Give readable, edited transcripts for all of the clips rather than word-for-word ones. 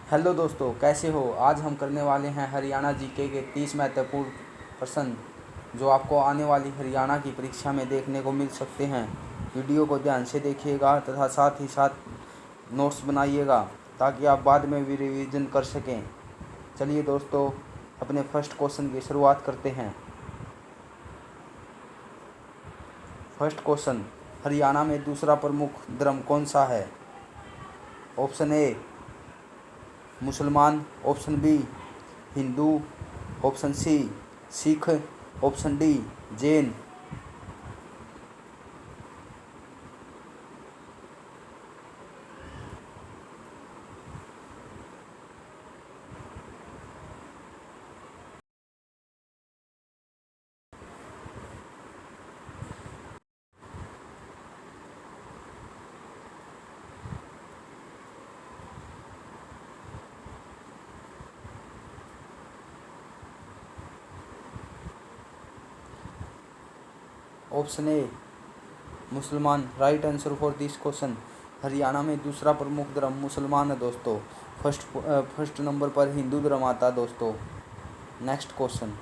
Hello दोस्तों, कैसे हो। आज हम करने वाले हैं हरियाणा जीके के 30 महत्वपूर्ण प्रश्न जो आपको आने वाली हरियाणा की परीक्षा में देखने को मिल सकते हैं। वीडियो को ध्यान से देखिएगा तथा साथ ही साथ नोट्स बनाइएगा ताकि आप बाद में भी रिवीजन कर सकें। चलिए दोस्तों, अपने फर्स्ट क्वेश्चन की शुरुआत करते हैं। फर्स्ट क्वेश्चन, हरियाणा में दूसरा प्रमुख धर्म कौन सा है। ऑप्शन ए मुसलमान, option B Hindu, option C Sikh, option D Jain. Option A मुसलमान, right answer for this question. Haryana में दूसरा प्रमुख धर्म मुसलमान है दोस्तों। फर्स्ट नंबर पर हिंदू धर्म आता है दोस्तों। नेक्स्ट क्वेश्चन,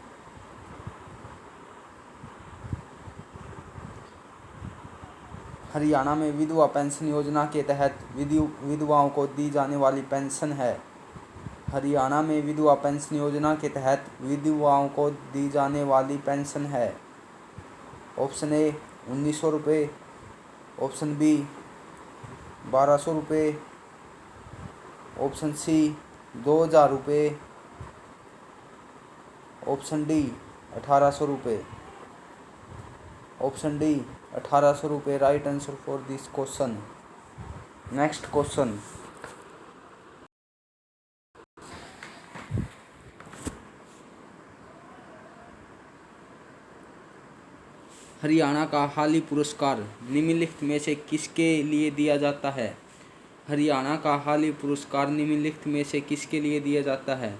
हरियाणा में विधवा पेंशन योजना के तहत विधवाओं को दी जाने वाली पेंशन है। हरियाणा में विधवा पेंशन योजना के तहत विधवाओं को दी जाने वाली पेंशन है। ऑप्शन ए 1900 रुपये, ऑप्शन बी 1200 रुपये, ऑप्शन सी 2000 रुपये, ऑप्शन डी 1800 रुपये। ऑप्शन डी 1800 रुपये right answer for this question. Next question, Haryana का हाली पुरस्कार निम्नलिखित में से किसके लिए दिया जाता है। हरियाणा का हाली पुरस्कार निम्नलिखित में से किसके लिए दिया जाता है।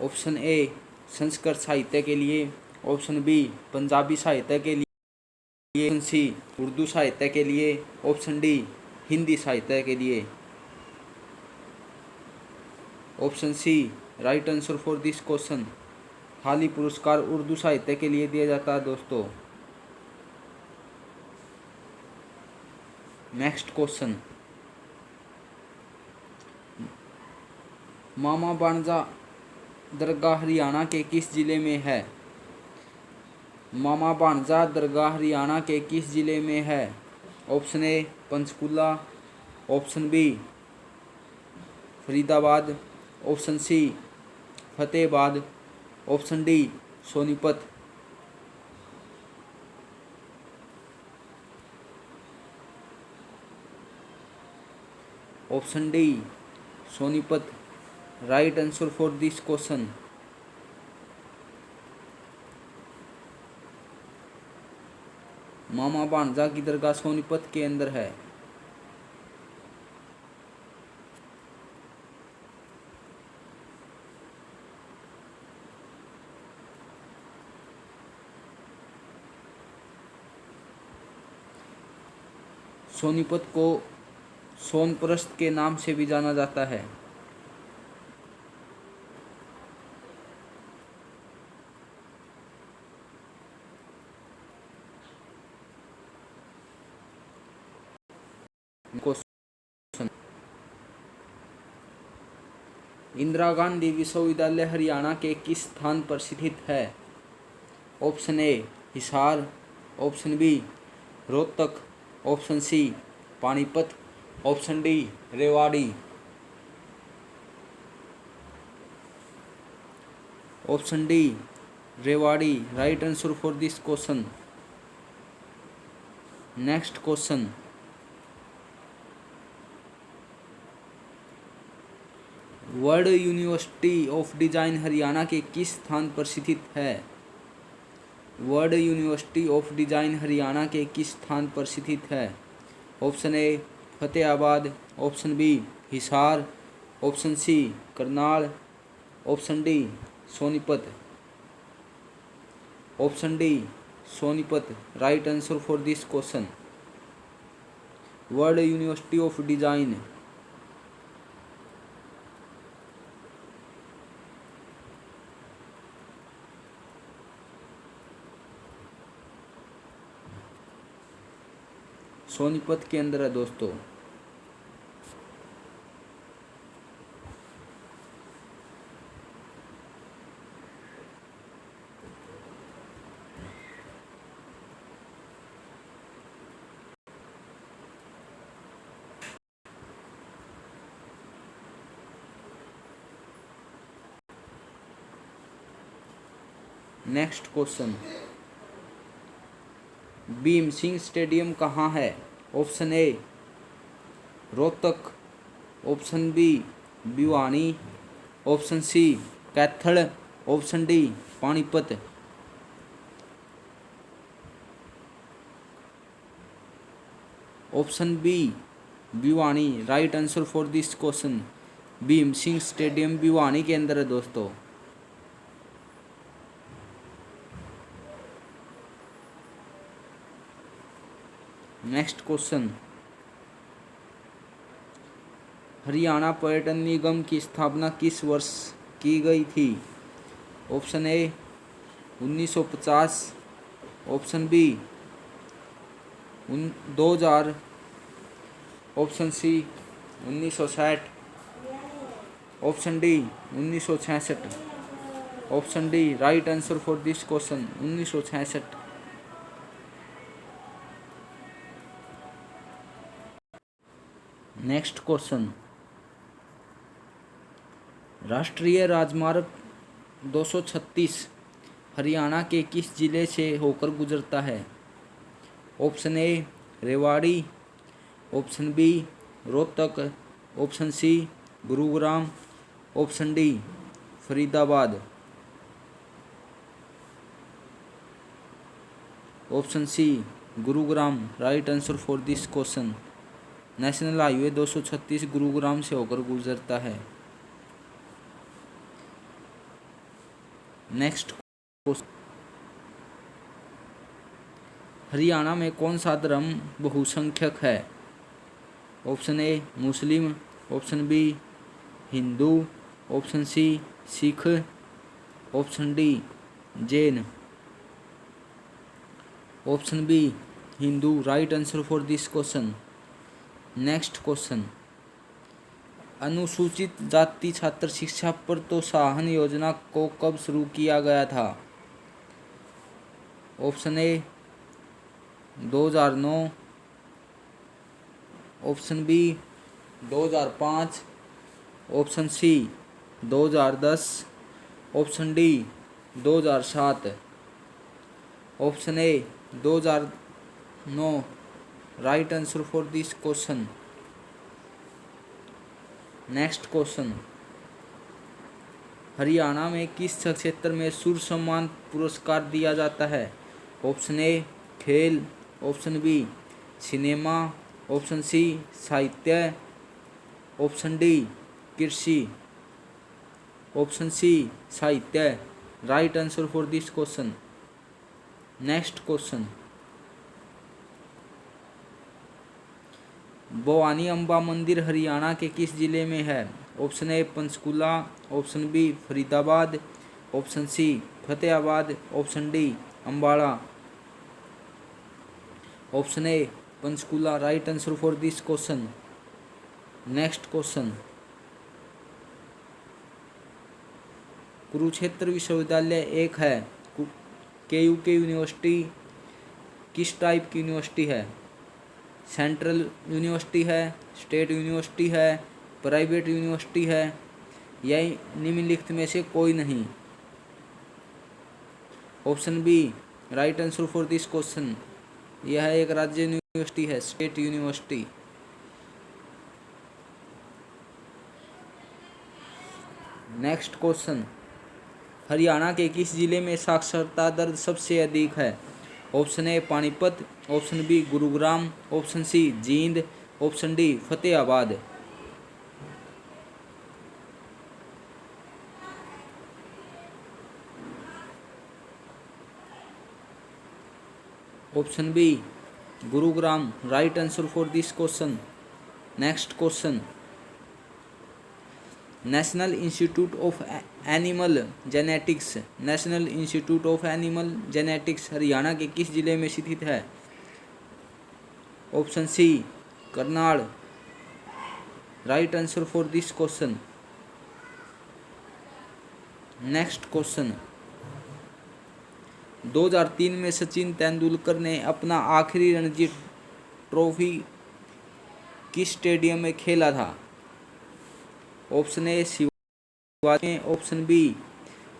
ऑप्शन ए संस्कृत साहित्य के लिए, ऑप्शन बी पंजाबी साहित्य के लिए, ऑप्शन सी उर्दू साहित्य के लिए, ऑप्शन डी हिंदी साहित्य के लिए। Option C right answer for this question. Hali पुरस्कार उर्दू साहित्य के लिए दिया जाता है दोस्तों। नेक्स्ट क्वेश्चन, मामा बाणजा दरगाह हरियाणा के किस जिले में है। मामा बाणजा दरगाह हरियाणा के किस जिले में है। Option A Panchkula, option B Faridabad, option C Fatehabad, option D Sonipat. Option D Sonipat right answer for this question. Mama Bhanja की दरगाह सोनीपत के अंदर है। सोनीपत को सोनप्रस्थ के नाम से भी जाना जाता है। इंदिरा गांधी विश्वविद्यालय हरियाणा के किस स्थान पर स्थित है। Option A Hisar, option B Rohtak, option C Panipat, option D Rewari. Option D Rewari right answer for this question. Next question, world university of design Haryana के किस स्थान पर स्थित है। World university of design Haryana के किस स्थान पर स्थित है। Option A Fatehabad, option B Hisar, option C Karnal, option D Sonipat. Option D Sonipat right answer for this question. World university of design Sonipat के अंदर है दोस्तों। Next question, Bhim Singh stadium कहाँ है? Option A Rohtak, option B Bhiwani, option C Kaithal, option D Panipat. Option B Bhiwani, right answer for this question. Bhim Singh stadium Bhiwani के अंदर है दोस्तों। नेक्स्ट क्वेश्चन, हरियाणा पर्यटन निगम की स्थापना किस वर्ष की गई थी? Option A 1950, option B 2000, option C 1960, option D 1966, option D right answer for this question 1966। Next question, राष्ट्रीय राजमार्ग 236 हरियाणा के किस जिले से होकर गुजरता है? Option A Rewari, option B Rohtak, option C Gurugram, option D Faridabad, option C Gurugram, right answer for this question. National highway 236 Gurugram से होकर गुजरता है। नेक्स्ट क्वेश्चन, हरियाणा में कौन सा धर्म बहुसंख्यक है? Option A Muslim, option B Hindu, option C Sikh, option D Jain, option B Hindu, right answer for this question. Next question, अनुसूचित जाति छात्र शिक्षा प्रोत्साहन योजना को कब शुरू किया गया था? Option A 2009, option B 2005, option C 2010, option D 2007, option A 2009, right answer for this question. Next question, Haryana में किस क्षेत्र में सूर्य सम्मान पुरस्कार दिया जाता है? ऑप्शन ए खेल, option B cinema, option C साहित्य, ऑप्शन डी कृषि, ऑप्शन सी साहित्य, right answer for this question. Next question, Bhawani Amba मंदिर हरियाणा के किस जिले में है? Option A Panchkula, option B Faridabad, option C Fatehabad, option D Ambala, option A Panchkula, right answer for this question. Next question, Kurukshetra विश्वविद्यालय एक है, KUK यूनिवर्सिटी किस टाइप की यूनिवर्सिटी है? सेंट्रल यूनिवर्सिटी है, स्टेट यूनिवर्सिटी है, प्राइवेट यूनिवर्सिटी है, या निम्नलिखित में से कोई नहीं? Option B right answer for this question, यह एक राज्य यूनिवर्सिटी है, state university. Next question, Haryana के किस जिले में साक्षरता दर सबसे अधिक है? Option A Panipat, option B Gurugram, option C Jind, option D Fatehabad. Option B Gurugram, right answer for this question. Next question, national institute of animal genetics, national institute of animal genetics Haryana के किस जिले में स्थित है? Option C Karnal. Right answer for this question. Next question, 2003 में सचिन तेंदुलकर ने अपना आखिरी रणजी ट्रॉफी किस स्टेडियम में खेला था? ऑप्शन ए शिवाजी में, option B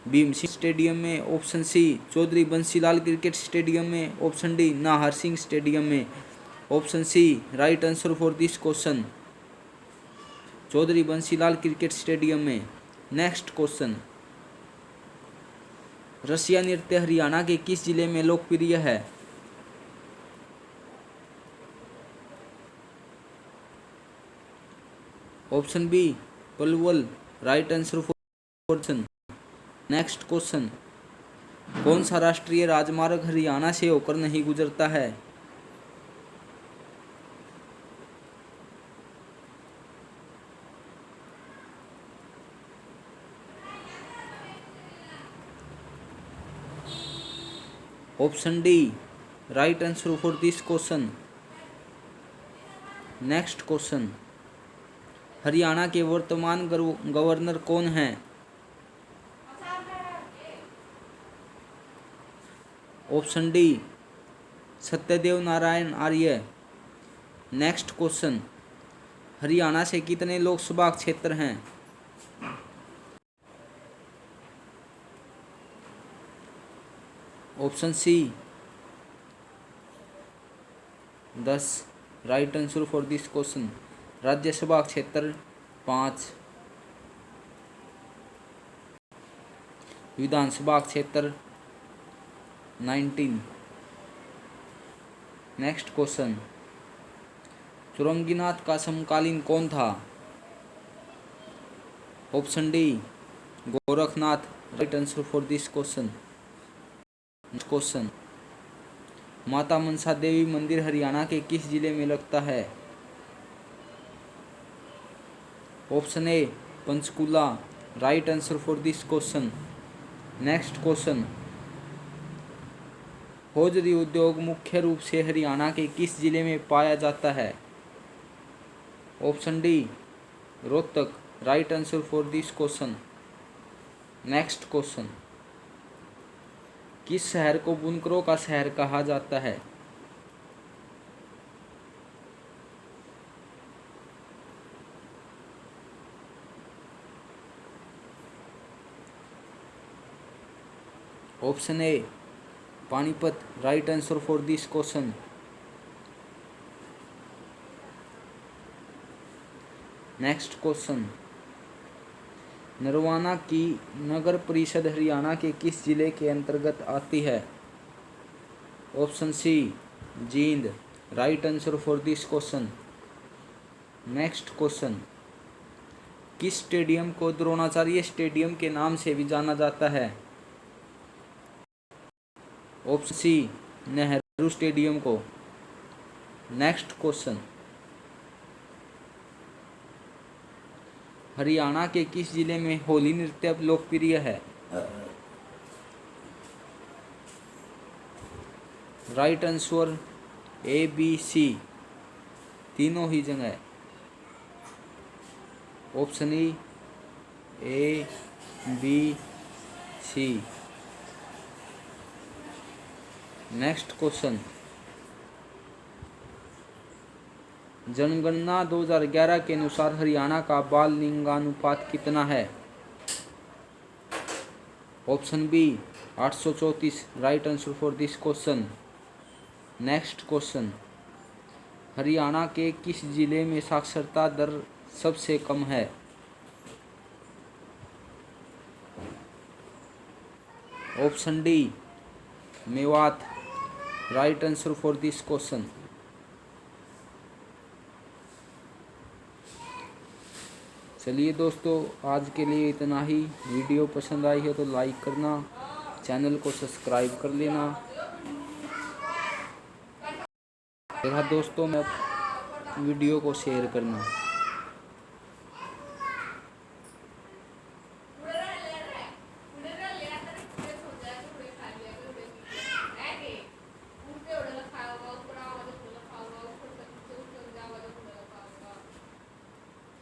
Bhim Singh stadium में, option C Chaudhary Bansilal cricket stadium में, option D Nahar Singh stadium में। Option C right answer for this question, Chaudhary Bansilal cricket stadium में। नेक्स्ट क्वेश्चन, रसिया नृत्य हरियाणा के किस जिले में लोकप्रिय है? Option B Palwal. Right answer for. Next question, कौन सा राष्ट्रीय राजमार्ग हरियाणा से होकर नहीं गुजरता है? Option D right answer for this question. Next question, Haryana के वर्तमान गवर्नर कौन हैं? Option D Satyadev Narayan Arya. Next question, Haryana से कितने लोकसभा क्षेत्र हैं? Option C 10। Right answer for this question, Rajya Sabha क्षेत्र 5, विधानसभा क्षेत्र 19। नेक्स्ट क्वेश्चन, चुरंगीनाथ का समकालीन कौन था? Option D Gorakhnath. Right answer for this question. Question, माता मनसा देवी मंदिर हरियाणा के किस जिले में लगता है? Option A Panchkula. Right answer for this question. Next question, hosiery उद्योग मुख्य रूप से हरियाणा के किस जिले में पाया जाता है? Option D Rohtak. Right answer for this question. Next question, किस शहर को बुनकरों का शहर कहा जाता है? Option A Panipat. Right answer for this question. Next question, Narwana की नगर परिषद हरियाणा के किस जिले के अंतर्गत आती है? Option C Jind. Right answer for this question. Next question, किस स्टेडियम को द्रोणाचार्य स्टेडियम के नाम से भी जाना जाता है? ऑप्शन सी नेहरू स्टेडियम को। नेक्स्ट क्वेश्चन, हरियाणा के किस जिले में होली नृत्य लोकप्रिय है? Right answer A B C, तीनों ही जगह। Option A B C. Next question, जनगणना 2011 के अनुसार हरियाणा का बाल लिंगानुपात कितना है? Option B 834। Right answer for this question. Next question, Haryana के किस जिले में साक्षरता दर सबसे कम है? Option D Mewat. Right answer for this question. चलिए दोस्तों, आज के लिए इतना ही। वीडियो पसंद आई है तो लाइक करना, चैनल को सब्सक्राइब कर लेना। मेरा दोस्तों में वीडियो को शेयर करना।